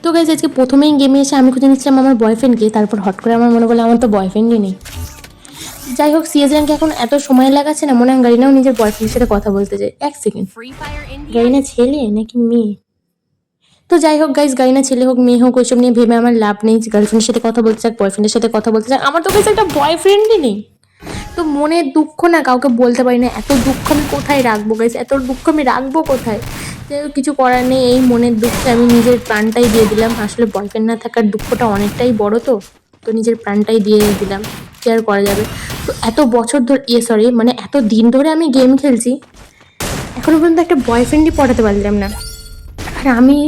তো গাইজ আজকে প্রথমেই গেমে এসে আমি খুঁজে নিচ্ছিলাম আমার বয়ফ্রেন্ডকে, তারপর হট করে আমার মনে করলো আমার তো বয়ফ্রেন্ডই নেই। যাই হোক, সিএস র্যাঙ্কে এখন এত সময় লাগাচ্ছে না, মনে হয় গারিনাও নিজের বয়ফ্রেন্ডের সাথে কথা বলতে যায়। এক সেকেন্ড, গারিনা ছেলে নাকি মেয়ে? তো যাই হোক গাইজ, গারিনা ছেলে হোক মেয়ে হোক ওইসব নিয়ে ভেবে আমার লাভ নেই। গার্লফ্রেন্ডের সাথে কথা বলতে চাক, বয়ফ্রেন্ডের সাথে কথা বলতে চাক, আমার তো গাইজ একটা বয়ফ্রেন্ডই নেই। তো মনের দুঃখ না কাউকে বলতে পারি না, এত দুঃখ আমি কোথায় রাখবো গাইজ, এত দুঃখ আমি রাখবো কোথায়? কিছু করার নেই, এই মনের দুঃখে আমি নিজের প্রাণটাই দিয়ে দিলাম। আসলে বয়ফ্রেন্ড না থাকার দুঃখটা অনেকটাই বড়, তো নিজের প্রাণটাই দিয়ে দিলাম, কি আর করা যাবে। তো এত বছর ধরে মানে এত দিন ধরে আমি গেম খেলছি, এখনো পর্যন্ত একটা বয়ফ্রেন্ডই পটাতে পারলাম না। আর আমি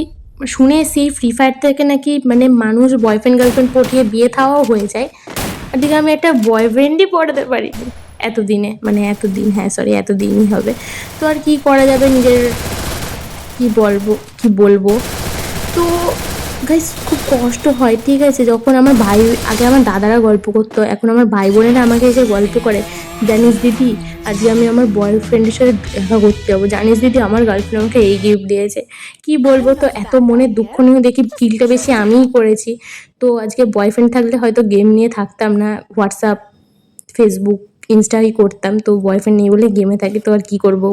শুনে এসেছি ফ্রি ফায়ার থেকে নাকি মানে মানুষ বয়ফ্রেন্ড গার্লফ্রেন্ড পটিয়ে বিয়ে থাওয়াও হয়ে যায়, আর দিকে আমি একটা বয়ফ্রেন্ডই পটাতে পারিনি এতদিনে, মানে এতদিন, হ্যাঁ সরি এতদিনই হবে। তো আর কি করা যাবে, নিজের কি বলবো। তো গাইস খুব কষ্ট হয়, ঠিক আছে, যখন আমার ভাই, আগে আমার দাদারা গল্প করতো, এখন আমার ভাই বোনেরা আমাকে এসে গল্প করে, জানিস দিদি আজকে আমি আমার বয়ফ্রেন্ডের সাথে দেখা করতে যাবো, জানিস দিদি আমার গার্লফ্রেন্ড আমাকে এই গিফট দিয়েছে। কি বলবো, তো এত মনের দুঃখ নিয়ে দেখি ফিলটা বেশি আমিই করেছি। তো আজকে বয়ফ্রেন্ড থাকলে হয়তো গেম নিয়ে থাকতাম না, হোয়াটসঅ্যাপ ফেসবুক ইনস্টাই করতাম, তো বয়ফ্রেন্ড নেই বলে গেমে থাকি, তো আর কি করবো।